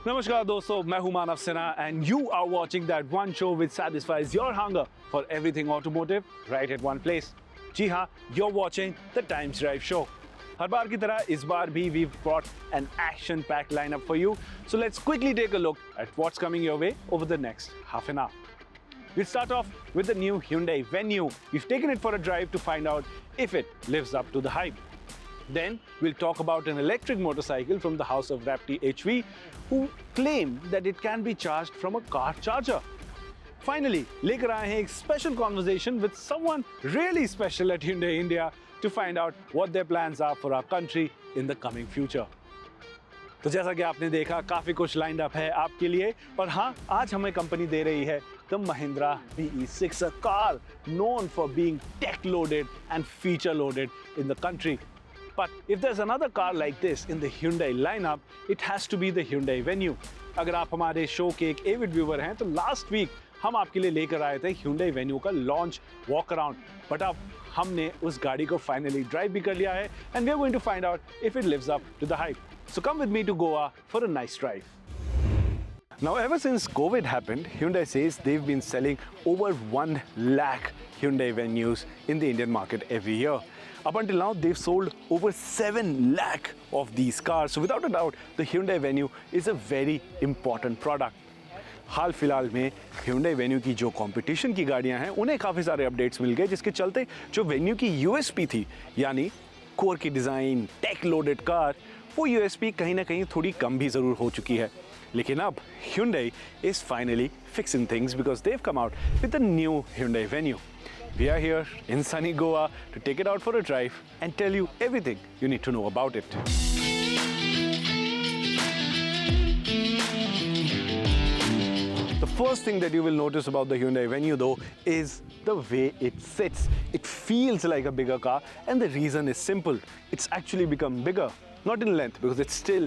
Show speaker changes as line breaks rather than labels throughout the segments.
नमस्कार दोस्तों, मैं हूं Manav Sinha and you are watching that one show which satisfies your hunger for everything automotive right at one place. जी हां, you're watching the Times Drive Show. हर बार की तरह इस बार भी we've brought an action-packed lineup for you. So let's quickly take a look at what's coming your way over the next half an hour. We'll start off with the new Hyundai Venue. We've taken it for a drive to find out if it lives up to the hype. Then we'll talk about an electric motorcycle from the house of Rapti HV who claim that it can be charged from a car charger. Finally, लेकर आए हैं एक special conversation with someone really special at Hyundai India to find out what their plans are for our country in the coming future. तो जैसा कि आपने देखा, काफी कुछ लाइंड अप है आपके लिए, और हाँ, आज हमें कंपनी दे रही है the Mahindra BE6, a car known for being tech loaded and feature loaded in the country. But if there's another car like this in the Hyundai lineup, it has to be the Hyundai Venue. अगर आप हमारे show के एक Avid viewer हैं तो last week हम आपके लिए लेकर आए थे Hyundai Venue का लॉन्च वॉक अराउंड, बट अब हमने उस गाड़ी को फाइनली ड्राइव भी कर लिया है and we are going to find out if it lives up to the hype. So come with me to Goa for a nice drive. Now, ever since COVID happened, Hyundai says they've been selling over 1 lakh Hyundai Venues in the Indian market every year. Up until now, they've sold over 7 lakh of these cars. So without a doubt, the Hyundai Venue is a very important product. हाल फिलहाल में Hyundai Venue की जो competition की गाड़ियां हैं, उन्हें काफ़ी सारे अपडेट्स मिल गए, जिसके चलते जो Venue की USP थी, यानी कोर की डिज़ाइन, टेक लोडेड कार, वो USP कहीं ना कहीं थोड़ी कम भी ज़रूर हो चुकी है. लेकिन अब Hyundai is finally fixing things because they've come out with a new Hyundai Venue. We are here in sunny Goa to take it out for a drive and tell you everything you need to know about it. The first thing that you will notice about the Hyundai Venue though is the way it sits. It feels like a bigger car, and the reason is simple. It's actually become bigger. Not in length, because it's still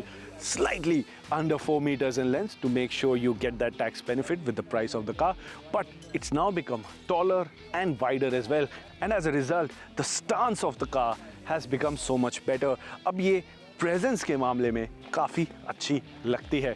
slightly under 4 meters in length to make sure you get that tax benefit with the price of the car, but it's now become taller and wider as well, and as a result the stance of the car has become so much better. अब ये presence के मामले में काफ़ी अच्छी लगती है.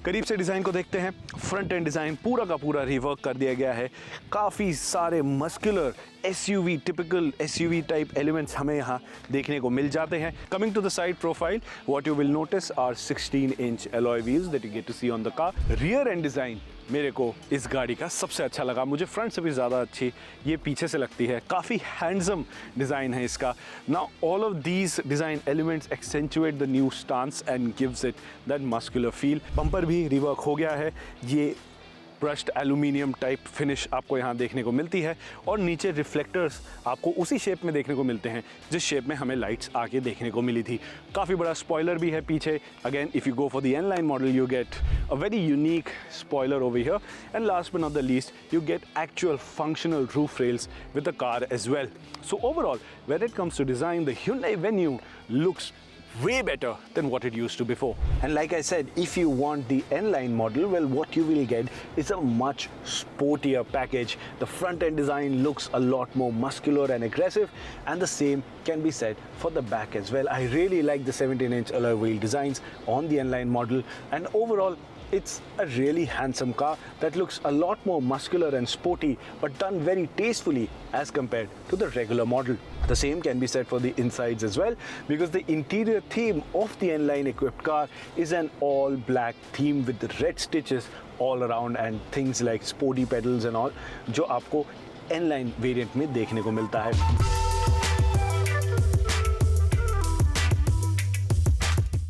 करीब से डिज़ाइन को देखते हैं. फ्रंट एंड डिज़ाइन पूरा का पूरा रिवर्क कर दिया गया है. काफ़ी सारे muscular SUV, typical SUV type elements हमें यहाँ देखने को मिल जाते हैं. Coming to the side profile, what you will notice are 16-inch alloy wheels that you get to see on the car. Rear and design मेरे को इस गाड़ी का सबसे अच्छा लगा. मुझे फ्रंट से भी ज़्यादा अच्छी ये पीछे से लगती है. काफ़ी हैंडसम डिज़ाइन है इसका. Now all of these design elements accentuate the new stance and gives it that muscular feel. Bumper भी रिवर्क हो गया है. ये ब्रश्ड एल्यूमिनियम टाइप फिनिश आपको यहाँ देखने को मिलती है, और नीचे रिफ्लेक्टर्स आपको उसी शेप में देखने को मिलते हैं जिस शेप में हमें लाइट्स आगे देखने को मिली थी. काफ़ी बड़ा स्पॉइलर भी है पीछे. Again if you go for the N line model you get a very unique spoiler over here, and last but not the least you get actual functional roof rails with the car as well. So overall when it comes to design, the Hyundai Venue looks way better than what it used to before. And like I said, if you want the N-Line model, well, what you will get is a much sportier package. The front end design looks a lot more muscular and aggressive, and the same can be said for the back as well. I really like the 17-inch alloy wheel designs on the N-Line model, and overall it's a really handsome car that looks a lot more muscular and sporty, but done very tastefully as compared to the regular model. The same can be said for the insides as well, because the interior theme of the N-Line equipped car is an all black theme with the red stitches all around and things like sporty pedals and all, जो आपको N-Line variant में देखने को मिलता है.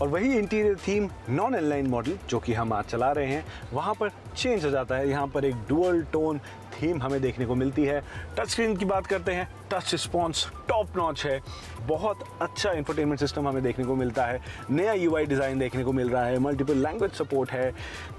और वही interior theme non एनलाइन model जो कि हम आज चला रहे हैं, वहाँ पर चेंज हो जाता है. यहाँ पर एक डुअल टोन थीम हमें देखने को मिलती है. टच स्क्रीन की बात करते हैं, टच रिस्पॉन्स टॉप नॉच है. बहुत अच्छा इंफोटेनमेंट सिस्टम हमें देखने को मिलता है. नया UI डिज़ाइन देखने को मिल रहा है. मल्टीपल लैंग्वेज सपोर्ट है.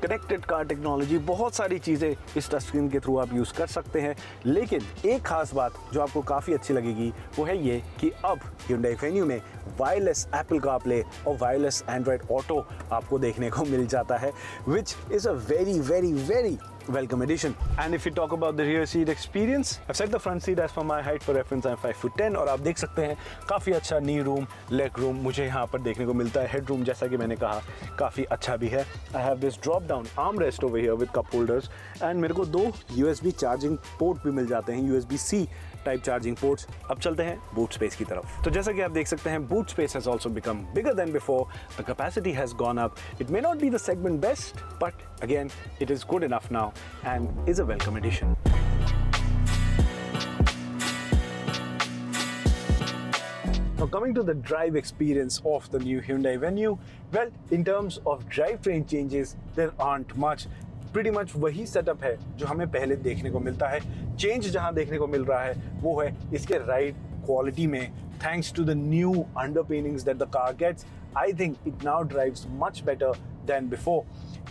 कनेक्टेड कार टेक्नोलॉजी, बहुत सारी चीज़ें इस टच स्क्रीन के थ्रू आप यूज़ कर सकते हैं. लेकिन एक खास बात जो आपको काफ़ी अच्छी लगेगी वो है ये कि अब Hyundai Venue में वायरलेस एप्पल कारप्ले और वायरलेस एंड्रॉयड ऑटो आपको देखने को मिल जाता है, which is a very very very welcome addition. And if we talk about the rear seat experience, I've set the front seat as per my height. For reference, I'm 5'10" और आप देख सकते हैं काफ़ी अच्छा नी रूम, लेग रूम मुझे यहाँ पर देखने को मिलता है. हेड रूम जैसा कि मैंने कहा काफ़ी अच्छा भी है. I have this drop down armrest over here with cup holders and मेरे को 2 USB चार्जिंग पोर्ट भी मिल जाते हैं, USB-C टाइप चार्जिंग पोर्ट्स. अब चलते हैं बूट स्पेस की तरफ. तो जैसा कि आप देख सकते हैं boot space has also become bigger than before. The capacity has gone up. It may not be the segment best, but again it is good enough now and is a welcome addition. Now coming to the drive experience of the new Hyundai Venue, well, in terms of drivetrain changes, there aren't much. Pretty much वही setup है जो हमें पहले देखने को मिलता है. Change जहां देखने को मिल रहा है वो है इसके राइड क्वालिटी में. Thanks to the new underpinnings that the car gets, I think it now drives much better than before.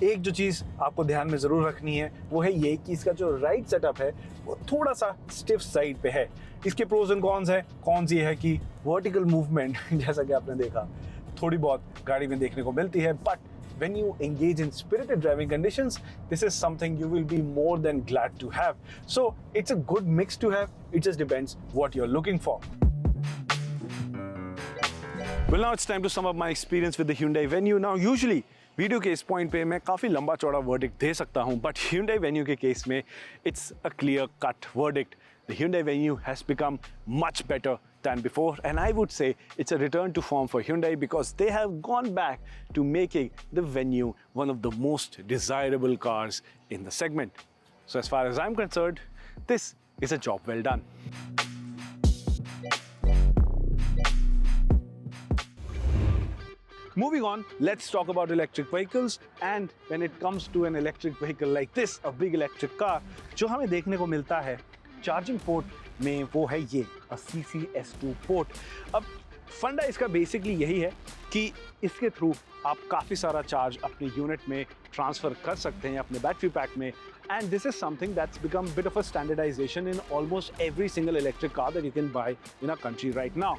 एक जो चीज़ आपको ध्यान में ज़रूर रखनी है वो है ये कि इसका जो राइड सेटअप है वो थोड़ा सा स्टिफ साइड पे है. इसके प्रोज एंड कॉन्स है. कॉन्स ये है कि वर्टिकल मूवमेंट जैसा कि आपने देखा थोड़ी बहुत गाड़ी में देखने को मिलती है, but when you engage in spirited driving conditions, this is something you will be more than glad to have. So it's a good mix to have. It just depends what you're looking for. Well, now it's time to sum up my experience with the Hyundai Venue. Now usually video के इस point पे मैं काफ़ी लंबा चौड़ा verdict दे सकता हूँ, but Hyundai Venue के केस में it's a clear cut verdict. The Hyundai Venue has become much better than before, and I would say it's a return to form for Hyundai because they have gone back to making the Venue one of the most desirable cars in the segment. So as far as I'm concerned, this is a job well done. Moving on, let's talk about electric vehicles. And when it comes to an electric vehicle like this, a big electric car, जो हमें देखने को मिलता है charging port में वो है ये CCS2 पोर्ट. अब फंडा इसका बेसिकली यही है कि इसके थ्रू आप काफ़ी सारा चार्ज अपने यूनिट में ट्रांसफ़र कर सकते हैं अपने बैटरी पैक में. And this is something that's become bit of a standardization in almost every single electric car that you can buy in a country right now.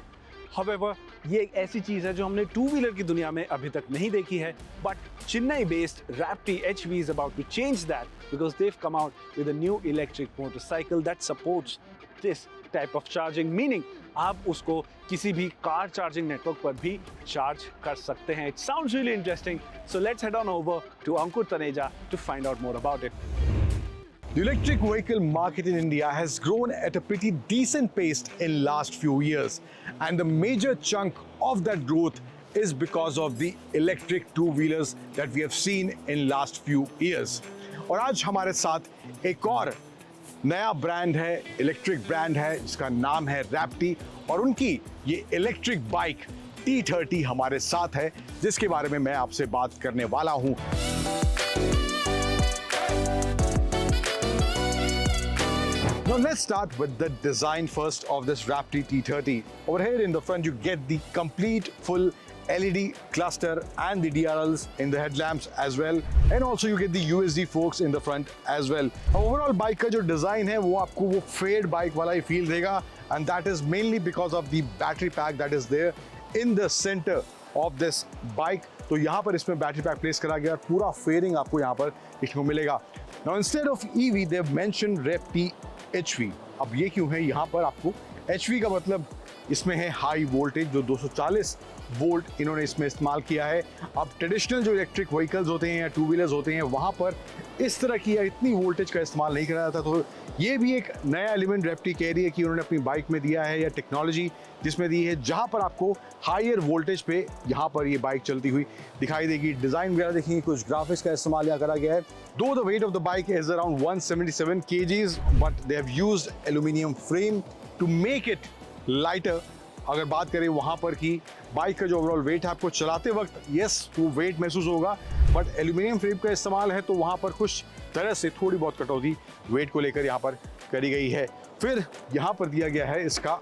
However, ये एक ऐसी चीज़ है जो हमने टू व्हीलर की दुनिया में अभी तक नहीं देखी है, but Chennai based Rapti HV is about to change that because they've come out with a new electric motorcycle that supports this type of charging, meaning आप उसको किसी भी कार चार्जिंग नेटवर्क पर भी चार्ज कर सकते हैं. It sounds really interesting, so let's head on over to Ankur Taneja to find out more about it.
The electric vehicle market in India has grown at a pretty decent pace in last few years, and the major chunk of that growth is because of the electric two-wheelers that we have seen in last few years. और आज हमारे साथ एक और नया brand है, electric brand है जिसका नाम है Rapti, और उनकी ये इलेक्ट्रिक बाइक T30 हमारे साथ है जिसके बारे में मैं आपसे बात करने वाला हूँ. Now let's start with the design first of this Rapti T30. Over here in the front you get the complete full LED cluster and the DRLs in the headlamps as well, and also you get the USD forks in the front as well. Overall bike का जो design है वो आपको वो fade bike वाला ही feel देगा, and that is mainly because of the battery pack that is there in the center of this bike. तो यहाँ पर इसमें बैटरी पैक प्लेस करा गया और पूरा फेयरिंग आपको यहाँ पर देखने को मिलेगा. Now instead of EV they have mentioned Rapti HV. अब ये क्यों है यहाँ पर आपको HV का मतलब इसमें है हाई वोल्टेज, जो 240 वोल्ट इन्होंने इसमें इस्तेमाल किया है. अब ट्रेडिशनल जो इलेक्ट्रिक व्हीकल्स होते हैं या टू व्हीलर्स होते हैं वहाँ पर इस तरह की या इतनी वोल्टेज का इस्तेमाल नहीं करा जाता. तो ये भी एक नया एलिमेंट Rapti कह रही है कि उन्होंने अपनी बाइक में दिया है, या टेक्नोलॉजी जिसमें दी है जहाँ पर आपको हायर वोल्टेज पे यहाँ पर ये बाइक चलती हुई दिखाई देगी. डिज़ाइन वगैरह देखेंगे, कुछ ग्राफिक्स का इस्तेमाल यहाँ करा गया है. Though the weight of the bike is around 177 kgs, but they have used aluminum frame to make it lighter. अगर बात करें वहाँ पर कि बाइक का जो ओवरऑल वेट है आपको चलाते वक्त यस वो वेट महसूस होगा, बट एल्यूमिनियम फ्रेम का इस्तेमाल है तो वहाँ पर कुछ तरह से थोड़ी बहुत कटौती वेट को लेकर यहाँ पर करी गई है. फिर यहाँ पर दिया गया है इसका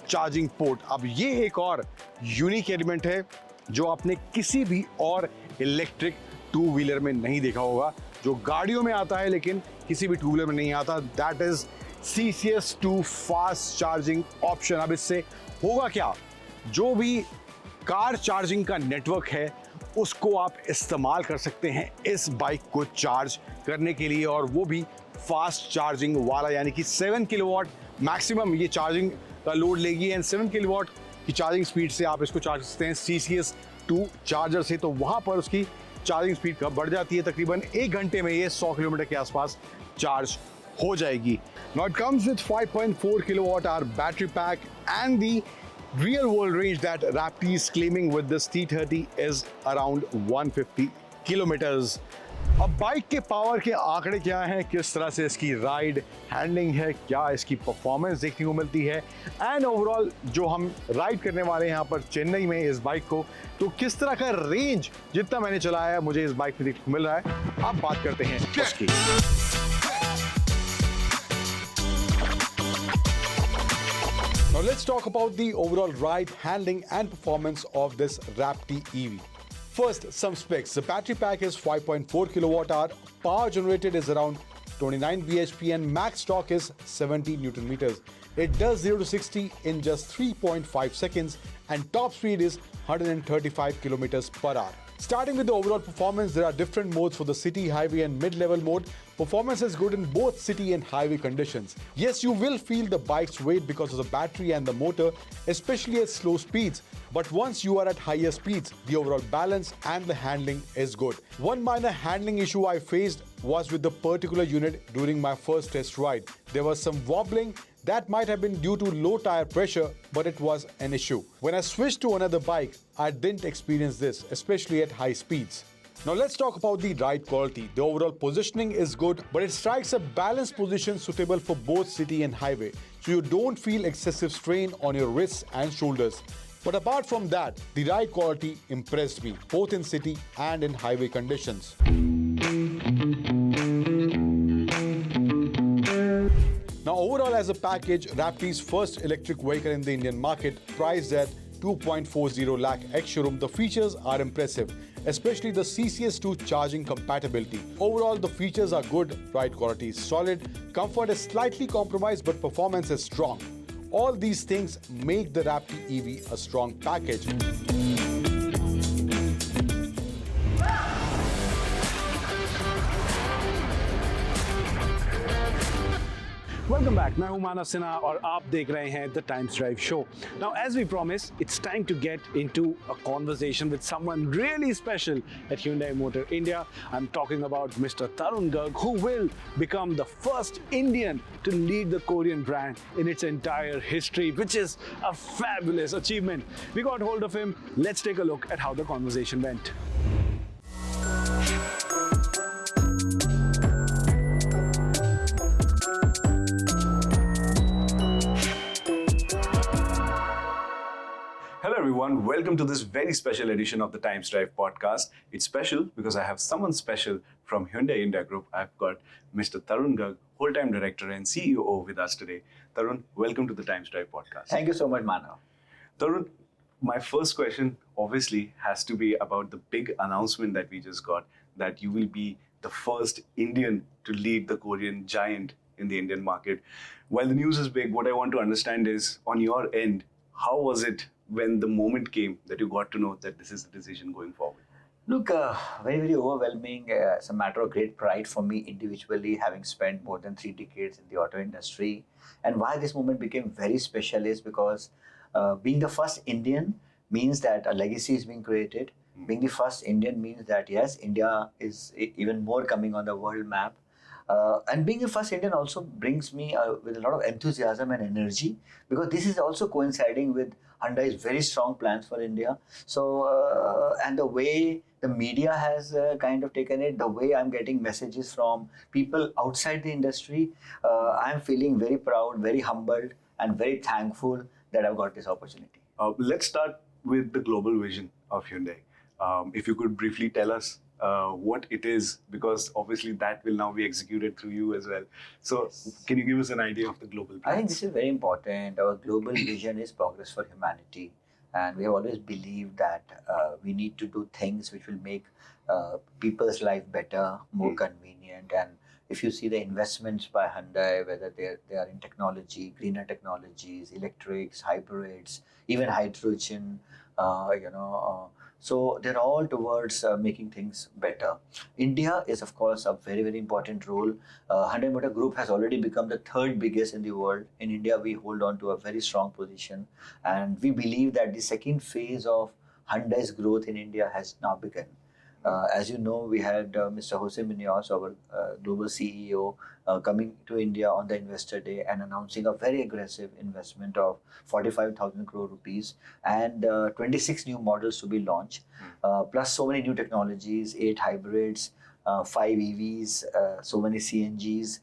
चार्जिंग पोर्ट. अब ये एक और यूनिक एलिमेंट है जो आपने किसी भी और इलेक्ट्रिक टू व्हीलर में नहीं देखा होगा, जो गाड़ियों में आता है लेकिन किसी भी टू व्हीलर में नहीं आता. That is CCS2 fast charging option. अब इससे होगा क्या, जो भी कार चार्जिंग का नेटवर्क है उसको आप इस्तेमाल कर सकते हैं इस बाइक को चार्ज करने के लिए, और वो भी फास्ट चार्जिंग वाला, यानी कि 7 किलोवाट मैक्सिमम ये चार्जिंग का लोड लेगी एंड 7 किलोवाट की चार्जिंग स्पीड से आप इसको चार्ज कर सकते हैं CCS2 चार्जर से। तो वहाँ पर उसकी चार्जिंग स्पीड कब बढ़ जाती है, तकरीबन 1 घंटे में ये 100 किलोमीटर के आसपास चार्ज हो जाएगी। Now it comes with 5.4 kilowatt hour battery pack, and the real world range that Rapti is claiming with this T30 is around 150 kilometers. अब बाइक के पावर के आंकड़े क्या हैं, किस तरह से इसकी राइड हैंडलिंग है, क्या इसकी परफॉर्मेंस देखने को मिलती है, एंड ओवरऑल जो हम राइड करने वाले हैं यहाँ पर चेन्नई में इस बाइक को, तो किस तरह का रेंज जितना मैंने चलाया है मुझे इस बाइक में देखने को मिल रहा है, अब बात करते हैं उसकी। Now let's talk about the overall ride, handling and performance of this Rapti EV. First, some specs. The battery pack is 5.4 kilowatt hour, power generated is around 29 bhp and max torque is 70 Newton meters. It does 0 to 60 in just 3.5 seconds and top speed is 135 kilometers per hour. Starting with the overall performance, there are different modes for the city, highway and mid-level mode. Performance is good in both city and highway conditions. Yes, you will feel the bike's weight because of the battery and the motor, especially at slow speeds. But once you are at higher speeds, the overall balance and the handling is good. One minor handling issue I faced was with the particular unit during my first test ride. There was some wobbling. That might have been due to low tire pressure, but it was an issue. When I switched to another bike, I didn't experience this, especially at high speeds. Now let's talk about the ride quality. The overall positioning is good, but it strikes a balanced position suitable for both city and highway, so you don't feel excessive strain on your wrists and shoulders. But apart from that, the ride quality impressed me, both in city and in highway conditions. Now overall as a package, Rapti's first electric vehicle in the Indian market, priced at 2.40 lakh ex-showroom, the features are impressive, especially the CCS2 charging compatibility. Overall, the features are good, ride quality is solid, comfort is slightly compromised but performance is strong. All these things make the Rapti EV a strong package.
Welcome back. मैं हूं मानव सिन्हा और आप देख रहे हैं The Times Drive Show. Now, as we promised, it's time to get into a conversation with someone really special at Hyundai Motor India. I'm talking about Mr. Tarun Garg, who will become the first Indian to lead the Korean brand in its entire history, which is a fabulous achievement. We got hold of him. Let's take a look at how the conversation went. Hello everyone, welcome to this very special edition of the Times Drive podcast. It's special because I have someone special from Hyundai India Group. I've got Mr. Tarun Garg, whole-time director and CEO with us today. Tarun, welcome to the Times Drive podcast.
Thank you so much, Manav.
Tarun, my first question obviously has to be about the big announcement that we just got, that you will be the first Indian to lead the Korean giant in the Indian market. While the news is big, what I want to understand is, on your end, how was it when the moment came that you got to know that this is the decision going forward?
Look, very, very overwhelming. It's a matter of great pride for me individually, having spent more than 3 decades in the auto industry. And why this moment became very special is because being the first Indian means that a legacy is being created. Being the first Indian means that, yes, India is even more coming on the world map. And being the first Indian also brings me with a lot of enthusiasm and energy, because this is also coinciding with Hyundai's very strong plans for India. So, and the way the media has kind of taken it, the way I'm getting messages from people outside the industry, I'm feeling very proud, very humbled, and very thankful that I've got this opportunity.
Let's start with the global vision of Hyundai. If you could briefly tell us what it is, because obviously that will now be executed through you as well. So can you give us an idea of the global plans?
I think this is very important. Our global vision is progress for humanity. And we have always believed that we need to do things which will make people's life better, more convenient, and if you see the investments by Hyundai, whether they are in technology, greener technologies, electrics, hybrids, even hydrogen, so they're all towards making things better. India is, of course, a very, very important role. Hyundai Motor Group has already become the third biggest in the world. In India, we hold on to a very strong position, and we believe that the second phase of Hyundai's growth in India has now begun. As you know, we had Mr. Jose Munoz, our global CEO, coming to India on the Investor Day and announcing a very aggressive investment of 45,000 crore rupees and 26 new models to be launched, plus so many new technologies, 8 hybrids, 5 EVs, so many CNGs,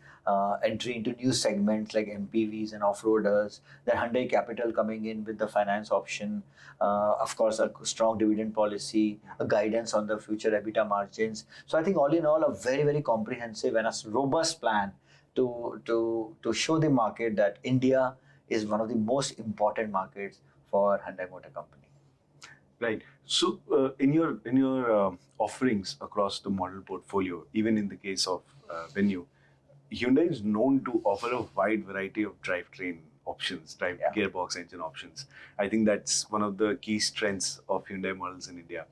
entry into new segments like MPVs and off-roaders, then Hyundai Capital coming in with the finance option, of course a strong dividend policy, a guidance on the future EBITDA margins. So I think all in all a very, very comprehensive and a robust plan to show the market that India is one of the most important markets for Hyundai Motor Company.
Right. So, in your offerings across the model portfolio, even in the case of Venue, Hyundai is known to offer a wide variety of drivetrain options, gearbox engine options. I think that's one of the key strengths of Hyundai models in India.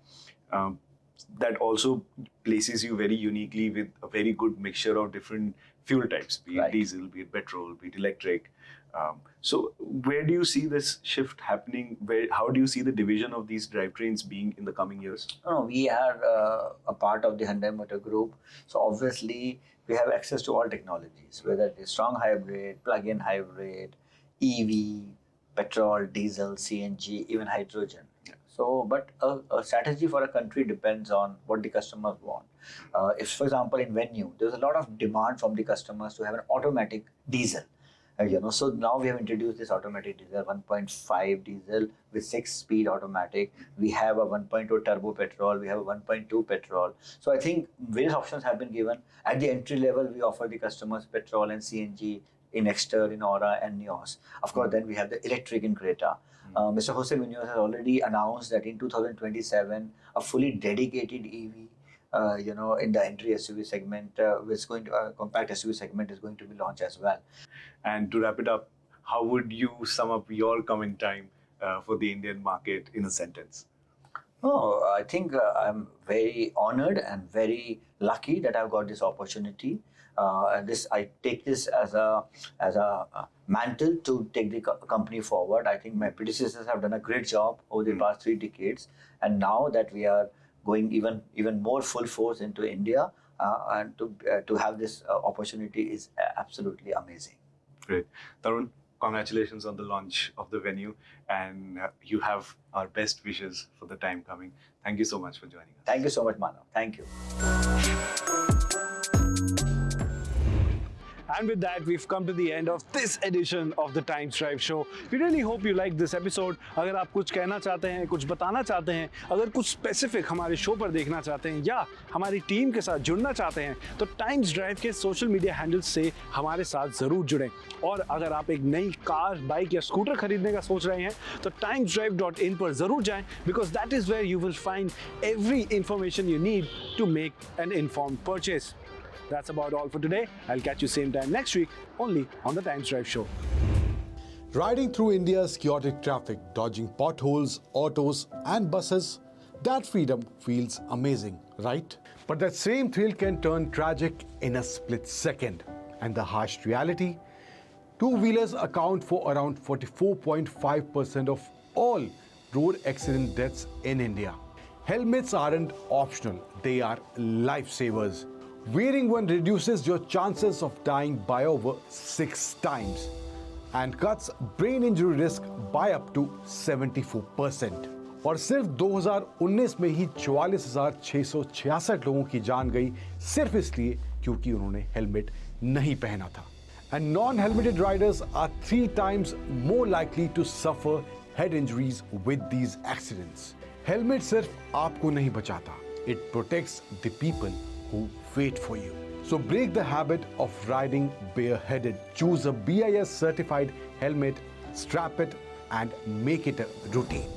That also places you very uniquely with a very good mixture of different fuel types, be it diesel, be it petrol, be it electric. So where do you see this shift happening? How do you see the division of these drivetrains being in the coming years?
No, we are a part of the Hyundai Motor Group. So obviously we have access to all technologies, whether it is strong hybrid, plug-in hybrid, EV, petrol, diesel, CNG, even hydrogen. So, but a strategy for a country depends on what the customers want. If, for example, in Venue, there's a lot of demand from the customers to have an automatic diesel. So now we have introduced this automatic diesel, 1.5 diesel with 6-speed automatic. We have a 1.0 turbo petrol. We have a 1.2 petrol. So I think various options have been given. At the entry level, we offer the customers petrol and CNG in Exter, in Aura and Nios. Of course, then we have the electric in Creta. Mr. Jose Munoz has already announced that in 2027, a fully dedicated EV in the entry SUV segment, compact SUV segment is going to be launched as well.
And to wrap it up, how would you sum up your coming time for the Indian market in a sentence?
Oh, I think I'm very honored and very lucky that I've got this opportunity. I take this as a mantle to take the company forward. I think my predecessors have done a great job over the past 3 decades, and now that we are going even more full force into India, and to have this opportunity is absolutely amazing.
Great. Tarun, congratulations on the launch of the Venue, and you have our best wishes for the time coming. Thank you so much for joining us.
Thank you so much, Manav. Thank you.
And with that, we've come to the end of this edition of the Times Drive Show. We really hope you liked this episode. अगर आप कुछ कहना चाहते हैं, कुछ बताना चाहते हैं, अगर कुछ स्पेसिफिक हमारे शो पर देखना चाहते हैं या हमारी टीम के साथ जुड़ना चाहते हैं, तो टाइम्स ड्राइव के सोशल मीडिया हैंडल्स से हमारे साथ ज़रूर जुड़ें। और अगर आप एक नई कार, बाइक या स्कूटर खरीदने का सोच रहे हैं, तो timesdrive.in पर ज़रूर जाएं, because that is where you will find every information you need to make an informed purchase. That's about all for today. I'll catch you same time next week, only on the Times Drive Show.
Riding through India's chaotic traffic, dodging potholes, autos and buses, that freedom feels amazing, right? But that same thrill can turn tragic in a split second. And the harsh reality? Two-wheelers account for around 44.5% of all road accident deaths in India. Helmets aren't optional, they are lifesavers. Wearing one reduces your chances of dying by over 6 times and cuts brain injury risk by up to 74%. और सिर्फ 2019 में ही 44,666 लोगों की जान गई सिर्फ इसलिए क्योंकि उन्होंने हेलमेट नहीं पहना था. And non-helmeted riders are 3 times more likely to suffer head injuries with these accidents. Helmet सिर्फ आपको नहीं बचाता. It protects the people who wait for you. So break the habit of riding bareheaded. Choose a BIS certified helmet, strap it and make it a routine.